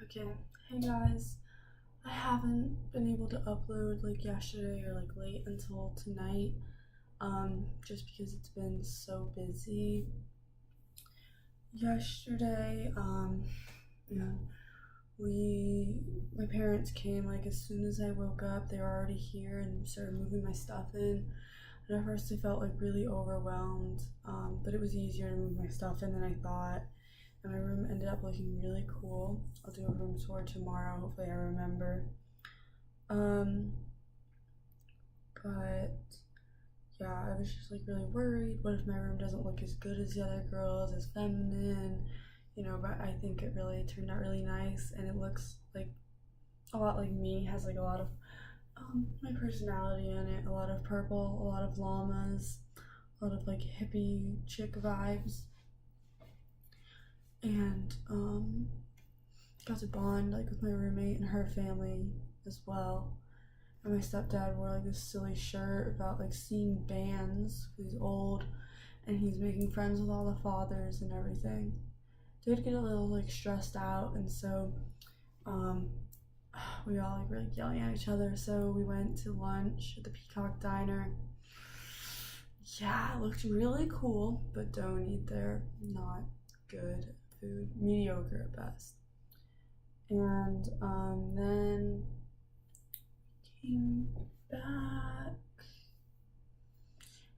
Okay, hey guys. I haven't been able to upload like yesterday or like late until tonight, just because it's been so busy. Yesterday, yeah, my parents came like as soon as I woke up. They were already here and started moving my stuff in. And at first I felt like really overwhelmed, but it was easier to move my stuff in than I thought. And my room ended up looking really cool. I'll do a room tour tomorrow, hopefully I remember. Um, but yeah, I was just like really worried. What if my room doesn't look as good as the other girls, as feminine? But I think it really turned out really nice, and it looks like a lot like me. It has like a lot of my personality in it, a lot of purple, a lot of llamas, a lot of like hippie chick vibes. And got to bond like with my roommate and her family as well. And my stepdad wore like this silly shirt about like seeing bands. He's old and he's making friends with all the fathers and everything. Did get a little like stressed out, and so we all like were like yelling at each other. So we went to lunch at the Peacock Diner. Yeah, it looked really cool, but don't eat there. Not good food, mediocre at best. And then came back.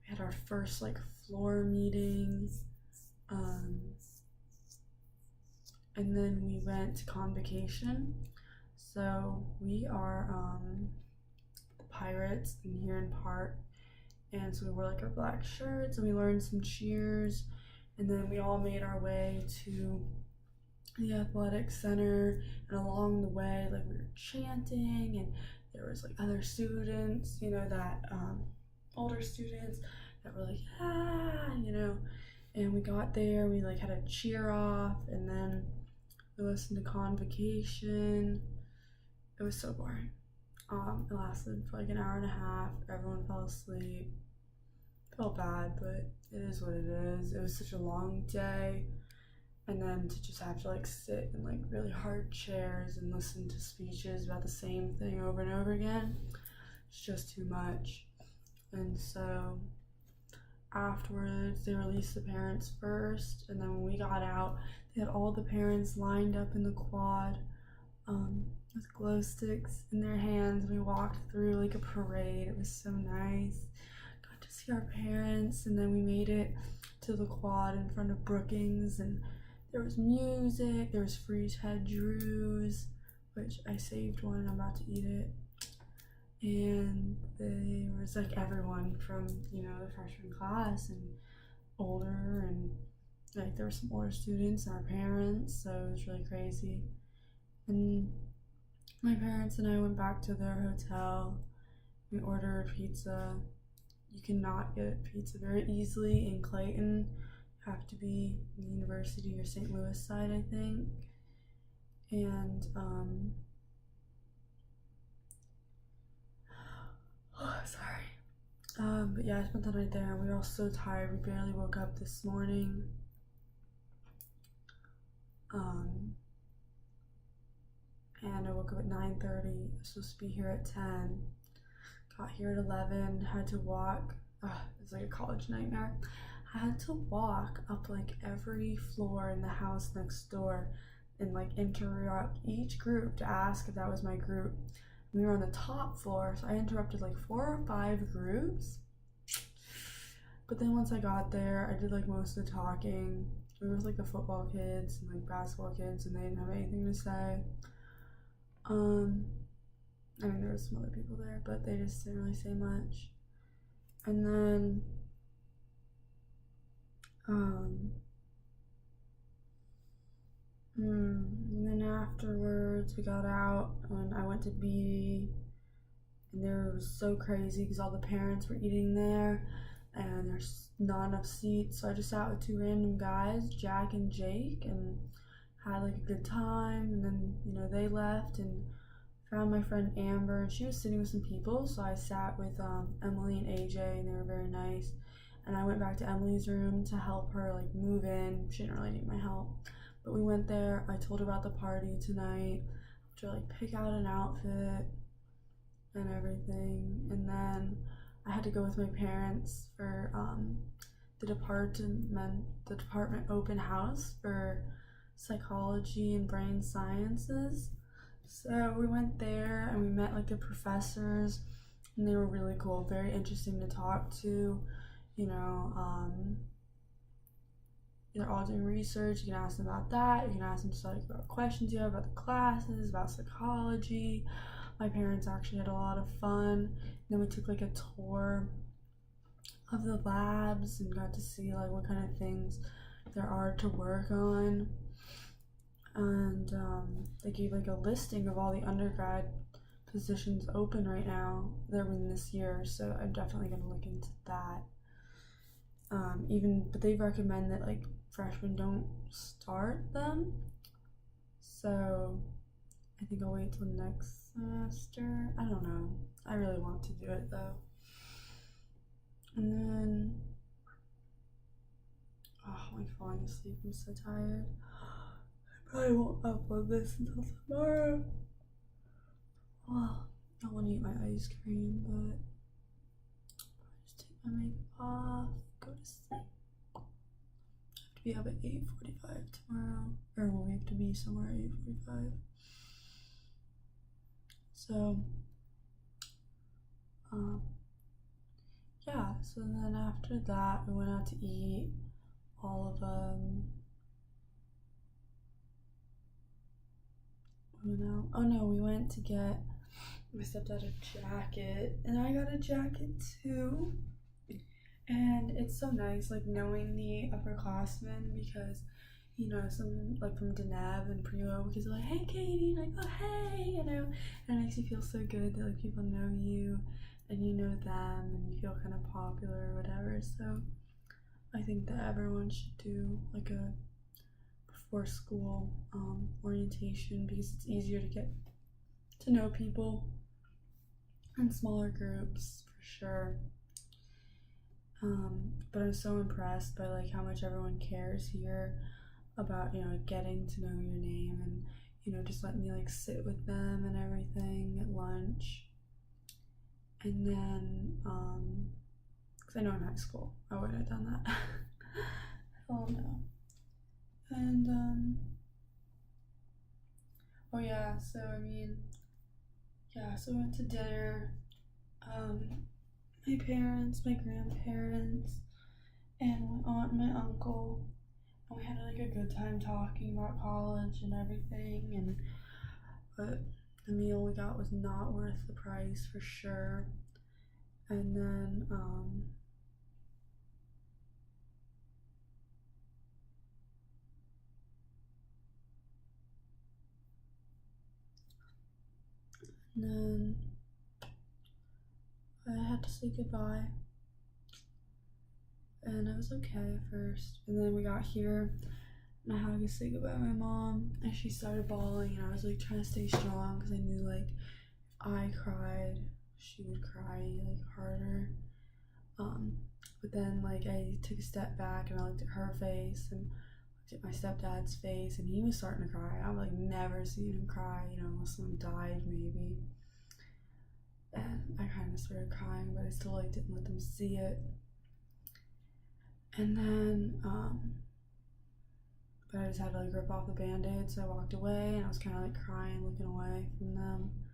We had our first like floor meeting, and then we went to convocation. So we are pirates in here in part, and so we wore like our black shirts and we learned some cheers, and then we all made our way to the athletic center. And along the way, like, we were chanting, and there was like other students, that older students that were like, and we got there, we like had a cheer off, and then we listened to convocation. It was so boring. It lasted for like an hour and a half. Everyone fell asleep. Felt bad, but it is what it is. It was such a long day. And then to just have to like sit in like really hard chairs and listen to speeches about the same thing over and over again, it's just too much. And so afterwards, they released the parents first, and then when we got out, they had all the parents lined up in the quad, with glow sticks in their hands. We walked through like a parade. It was so nice. Got to see our parents, and then we made it to the quad in front of Brookings, and there was music, there was free Ted Drews, which I saved one and I'm about to eat it. And there was like everyone from, the freshman class and older, and like there were some older students and our parents, so it was really crazy. And my parents and I went back to their hotel. We ordered pizza. You cannot get pizza very easily in Clayton. Have to be in the University or St. Louis side, I think. And but yeah, I spent the night there, and we were all so tired. We barely woke up this morning. And I woke up at 9:30. I was supposed to be here at 10. Got here at 11. Had to walk. It was like a college nightmare. I had to walk up like every floor in the house next door and like interrupt each group to ask if that was my group. We were on the top floor, so I interrupted like 4 or 5 groups. But then once I got there, I did like most of the talking. We were with like the football kids and like basketball kids, and they didn't have anything to say. There was some other people there, but they just didn't really say much. And then and then afterwards we got out and I went to BD, and there was so crazy because all the parents were eating there and there's not enough seats, so I just sat with 2 random guys, Jack and Jake, and had like a good time. And then they left, and found my friend Amber, and she was sitting with some people, so I sat with Emily and AJ, and they were very nice. And I went back to Emily's room to help her like move in. She didn't really need my help, But we went there. I told her about the party tonight. To like pick out an outfit and everything, and then I had to go with my parents for the department open house for psychology and brain sciences. So we went there and we met like the professors, and they were really cool, very interesting to talk to. You know, they're all doing research. You can ask them about that. You can ask them just like about questions you have about the classes, about psychology. My parents actually had a lot of fun. And then we took like a tour of the labs and got to see like what kind of things there are to work on. And they gave like a listing of all the undergrad positions open right now that are in this year. So I'm definitely gonna look into that. But they recommend that like freshmen don't start them. So I think I'll wait till next semester. I don't know. I really want to do it though. And then, oh, I'm falling asleep. I'm so tired. I probably won't upload this until tomorrow. Well, I want to eat my ice cream, but I'll just take my makeup off, go to sleep. I have to be up at 8:45 tomorrow, or we have to be somewhere at 8:45. So, yeah, so then after that, we went out to eat. All of them. We went out. Oh no, we went to get my stepdad a jacket, and I got a jacket too. And it's so nice, like knowing the upperclassmen, because you know, some like from Deneb and Primo, because they're like, hey Katie, like, oh hey, you know, and it makes you feel so good that like people know you and you know them and you feel kind of popular or whatever. So I think that everyone should do like a before school orientation, because it's easier to get to know people in smaller groups for sure. But I'm so impressed by like how much everyone cares here about, you know, getting to know your name, and you know, just letting me like sit with them and everything at lunch. And then because I know in high school I wouldn't have done that. Oh no. And oh yeah, so I mean, yeah, so we went to dinner. My parents, my grandparents, and my aunt and my uncle, and we had like a good time talking about college and everything. But the meal we got was not worth the price for sure. And then I had to say goodbye, and it was okay at first. And then we got here, and I had to say goodbye to my mom, and she started bawling, and I was like trying to stay strong because I knew like if I cried, she would cry like harder. But then like I took a step back and I looked at her face and looked at my stepdad's face, and he was starting to cry. I've like never seen him cry, you know, unless someone died maybe. And I kind of started crying, but I still like didn't let them see it. And then but I just had to like rip off the band-aid, so I walked away, and I was kind of like crying, looking away from them.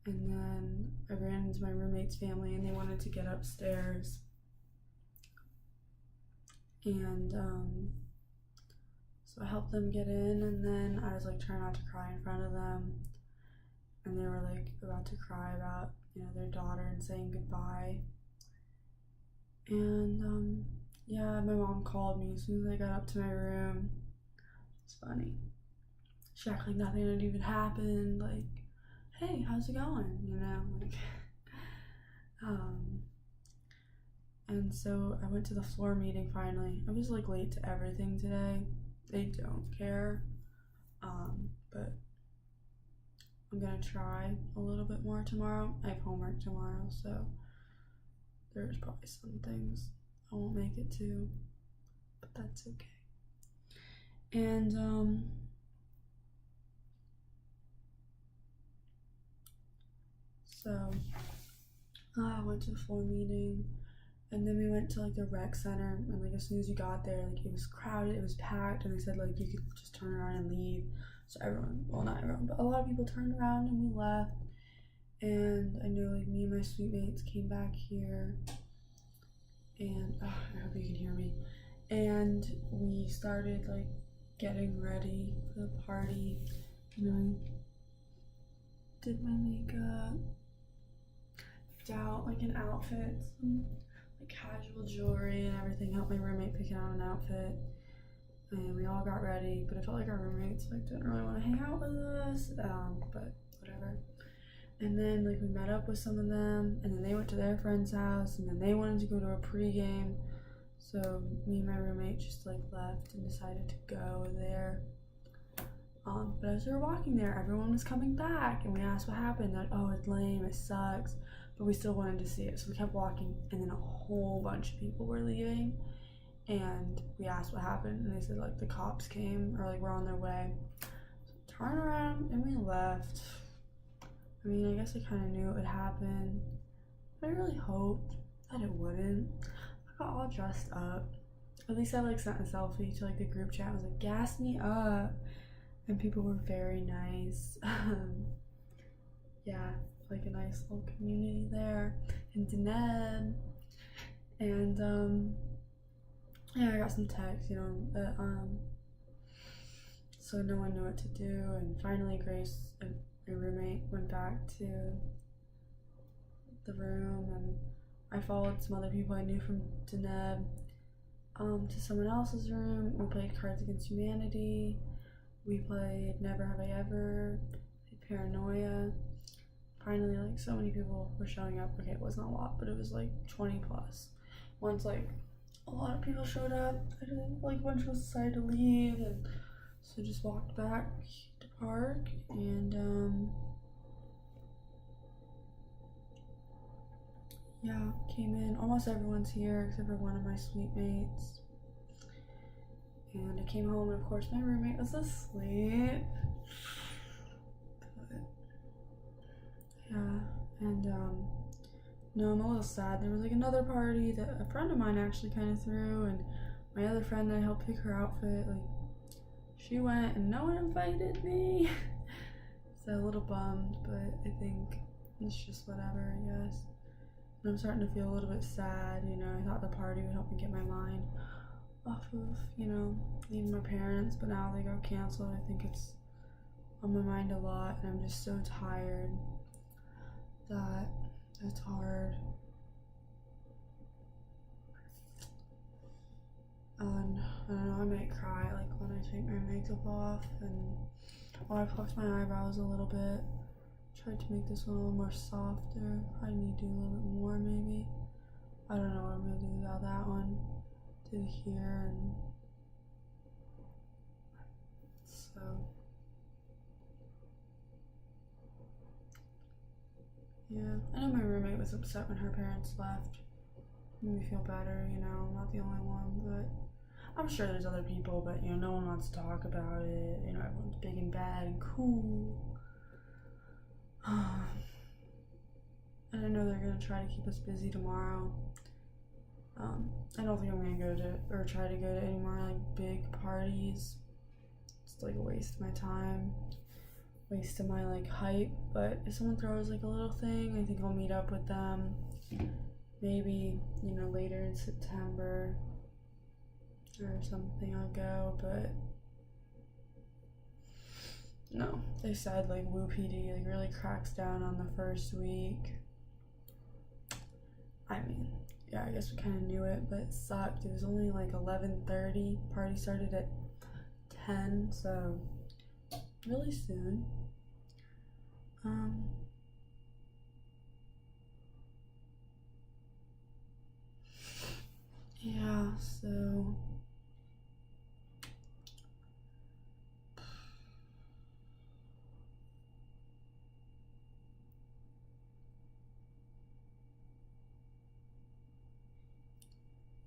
And then I ran into my roommate's family, and they wanted to get upstairs, and so I helped them get in, and then I was like trying not to cry in front of them, and they were like about to cry about, you know, their daughter and saying goodbye. And yeah, my mom called me as soon as I got up to my room. It's funny. She acted like nothing had even happened, like, hey, how's it going? You know, like and so I went to the floor meeting finally. I was like late to everything today. They don't care. But I'm gonna try a little bit more tomorrow. I have homework tomorrow, so there's probably some things I won't make it to, but that's okay. And so I went to the floor meeting, and then we went to like the rec center, and like as soon as you got there, like it was crowded, it was packed, and they said like you could just turn around and leave. So everyone, well not everyone, but a lot of people turned around and we left. And I know like me and my suite mates came back here, and I hope you can hear me. And we started like getting ready for the party. You know, I did my makeup, picked out like an outfit, some like casual jewelry and everything. Helped my roommate pick out an outfit, and we all got ready. But I felt like our roommates like didn't really want to hang out with us, but whatever. And then like we met up with some of them, and then they went to their friend's house, and then they wanted to go to a pregame. So me and my roommate just like left and decided to go there. But as we were walking there, everyone was coming back, and we asked what happened. They're like, oh, it's lame, it sucks, but we still wanted to see it. So we kept walking, and then a whole bunch of people were leaving, and we asked what happened, and they said like the cops came or like we're on their way. So we turned around and we left. I mean, I guess I kind of knew it would happen, but I really hoped that it wouldn't. I got all dressed up. At least I like sent a selfie to like the group chat. I was like, gas me up. And people were very nice. Yeah, like a nice little community there in Deneb. And yeah, I got some texts, that so no one knew what to do. And finally Grace and my roommate went back to the room, and I followed some other people I knew from Deneb to someone else's room. We played Cards Against Humanity. We played Never Have I Ever, played Paranoia. Finally, like, so many people were showing up. Okay, it wasn't a lot, but it was like 20 plus. Once, like, a lot of people showed up, I didn't, like, a bunch of us decided to leave, and so just walked back to park, and, yeah, came in. Almost everyone's here except for one of my suite mates. And I came home, and of course my roommate was asleep. But yeah, and no, I'm a little sad. There was like another party that a friend of mine actually kind of threw, and my other friend that I helped pick her outfit, like she went and no one invited me. So a little bummed, but I think it's just whatever, I guess. And I'm starting to feel a little bit sad, I thought the party would help me get my mind off of, leaving my parents, but now they got canceled. I think it's on my mind a lot, and I'm just so tired that it's hard. And I don't know, I might cry like when I take my makeup off, and I plucked my eyebrows a little bit. Tried to make this one a little more softer. I need to do a little bit more maybe. I don't know what I'm gonna do about that one. Did here, and so yeah. I know my roommate was upset when her parents left. Made me feel better, I'm not the only one, but I'm sure there's other people, but no one wants to talk about it. Everyone's big and bad and cool. And I know they're gonna try to keep us busy tomorrow. I don't think I'm gonna go to or try to go to any more like big parties. It's like a waste of my time, waste of my like hype. But if someone throws like a little thing, I think I'll meet up with them. Maybe later in September or something I'll go. But no, they said like WashU like really cracks down on the first week. I mean, yeah, I guess we kind of knew it, but it sucked. It was only like 11:30. Party started at 10, so really soon. Yeah, so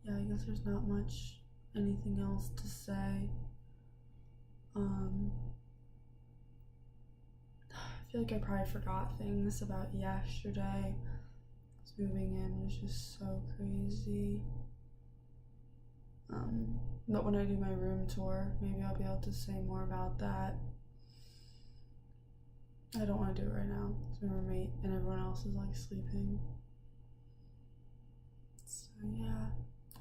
yeah, I guess there's not much anything else to say. Um, I feel like I probably forgot things about yesterday. Moving in was just so crazy. But when I do my room tour, maybe I'll be able to say more about that. I don't want to do it right now. So my roommate and everyone else is like sleeping. So yeah,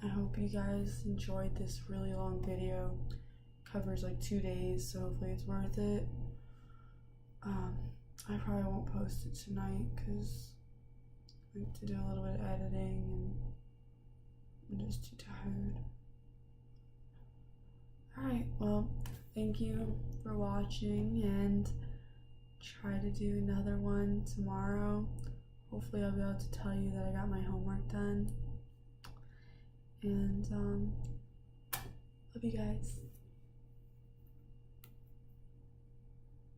I hope you guys enjoyed this really long video. It covers like 2 days, so hopefully it's worth it. I probably won't post it tonight because I like to do a little bit of editing and I'm just too tired. Alright, well, thank you for watching, and try to do another one tomorrow. Hopefully I'll be able to tell you that I got my homework done. And love you guys.